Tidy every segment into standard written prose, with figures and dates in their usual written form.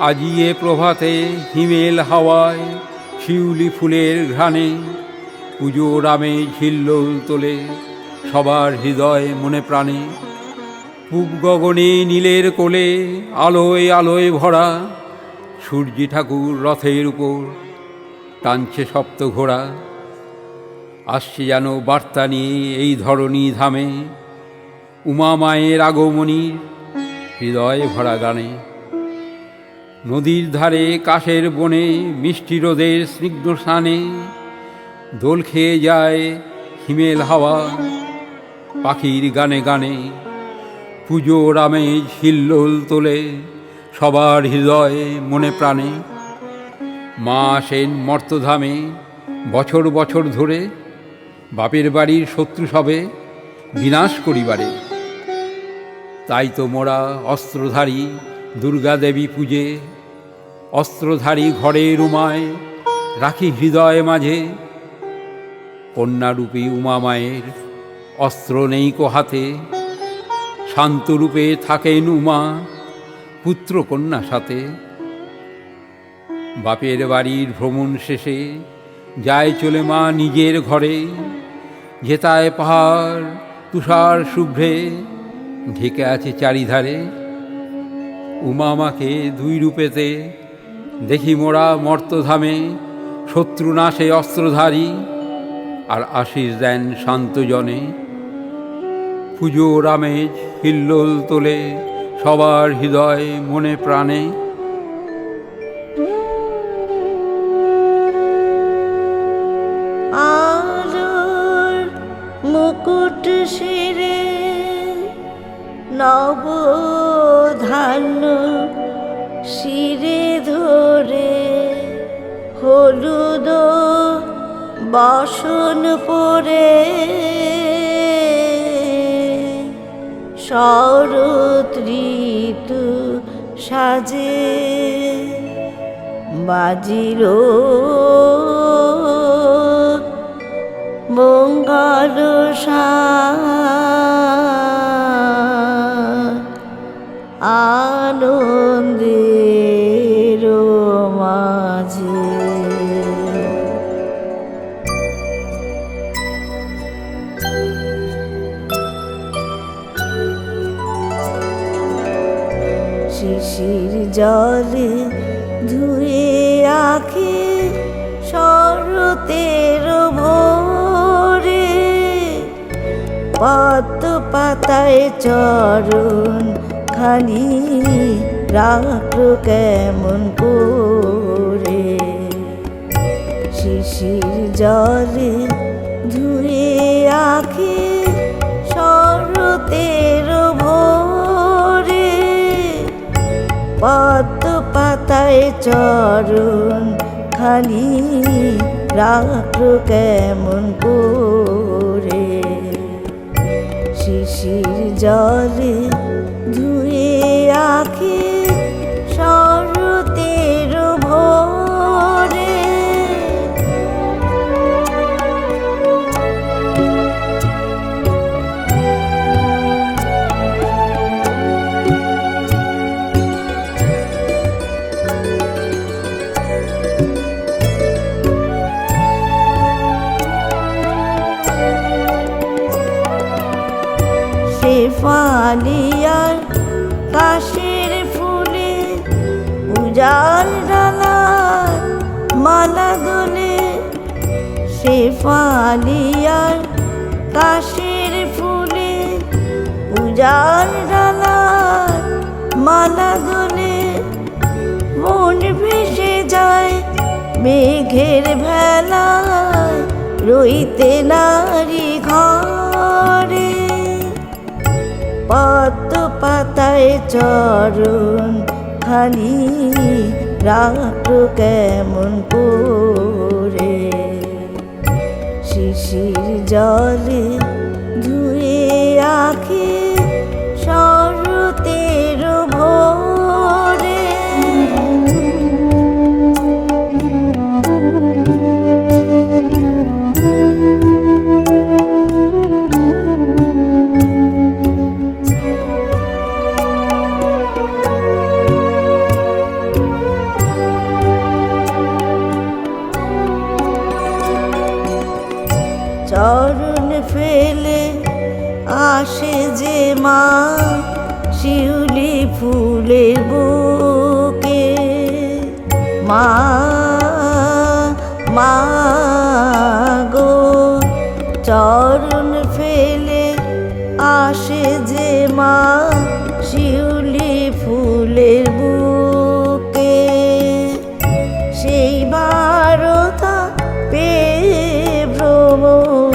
আজি এ প্রভাতে হিমেল হাওয়ায় শিউলি ফুলের ঘ্রাণে পুজোর আমেজ হিল্লোল তোলে সবার হৃদয় মনে প্রাণে। পূব গগনে নীলের কোলে আলোয় আলোয় ভরা সূর্যি ঠাকুর রথের উপর টানছে সপ্ত ঘোড়া। আসছে যেন বার্তা নিয়ে এই ধরণী ধামে উমা মায়ের আগমনীর হৃদয় ভরা গানে। নদীর ধারে কাশের বনে মিষ্টি রোদের স্নিগ্ধ স্নানে দোল খেয়ে যায় হিমেল হাওয়া পাখির গানে গানে। পুজোর আমেজ হিল্লোল তোলে সবার হৃদয়ে মনে প্রাণে। মা আসেন মর্তধামে বছর বছর ধরে বাপের বাড়ির শত্রু সবে বিনাশ করিবারে। তাই তো মোরা অস্ত্রধারী দুর্গা দেবী পূজে অস্ত্রধারী ঘরের উমায় রাখি হৃদয় মাঝে। কন্যারূপী উমা মায়ের অস্ত্র নেই কো হাতে, শান্তরূপে থাকেন উমা পুত্র কন্যা সাথে। বাপের বাড়ির ভ্রমণ শেষে যায় চলে মা নিজের ঘরে, যেতায় পাহাড় তুষার শুভ্রে ঢেকে আছে চারিধারে। উমা মাকে দুই রূপেতে দেখি মোরা মর্তধামে, শত্রু নাশে অস্ত্রধারী আর আশীষ দেন শান্তজনে। পুজোর আমেজ হিল্লোল তোলে সবার হৃদয় মনে প্রাণে। আলোর মুকুট শিরে নব ধান্য শিরে ধরে, হলুদ বসন পরে শরৎ ঋতু সাজে বাজিল মঙ্গল আনন্দের মাঝে। শিশির জলে ধুয়ে আঁখি শরতের ভোরে, পদ্ম পাতায় চরণ খানি রাখলো কেমন করে। শিশির জলে ধুয়ে আঁখি শরতের ভোরে, পদ্ম পাতায় চরণ খানি রাখলো কেমন করে। শিশির জলে ধুয়ে আঁখি শরতের ভোরে। শেফালিয়ার কাশের ফুলে পূজার ডালার মালা দোলে, শেফালিয়ার কাশের ফুলে পূজার ডালার মালা দোলে। মন ভেসে যায় মেঘের ভেলায়, রইতে নারী ঘরে, পদ্ম পাতায় চরণ খানি রাখলো কেমন করে। শিশির জলে ধুয়ে আঁখি শরতের ভোরে। আসে যে মা শিউলি ফুলের বুকে, মা মা গো চরণ ফেলে আসে যে মা শিউলি ফুলের বুকে, সেই বারতা পেয়ে ভ্রমণ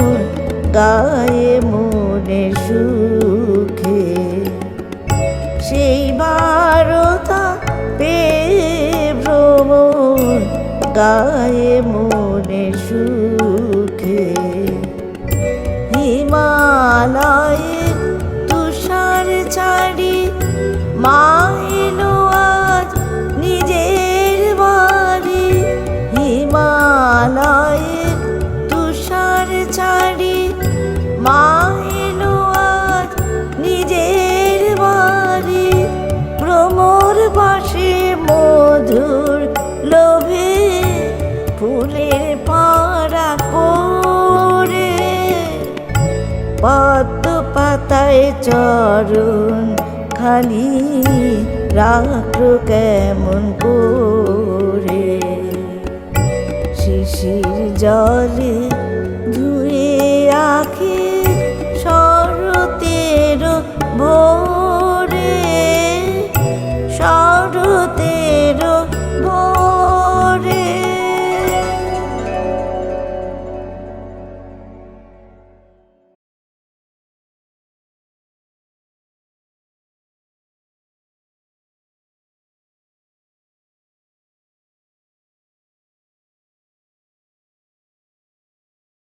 গায়ে মনে সুখে, সেই বারতা পেয়ে ভ্রমণ গায়ে মনে সুখে। হিমালয়ের তুষার ছাড়ি মা এলো আজ নিজের বাড়ি, হিমালয়ের তুষার ছাড়ি মা এলো আজ নিজের বাড়ি, ভ্রমর বাসে মধুর লোভে ফুলের পাড়া করে, পদ্ম পাতায় চরণ খানি রাখলো কেমন করে, শিশির জলে ধুয়ে আঁখি শরতের ভোরে, শরতের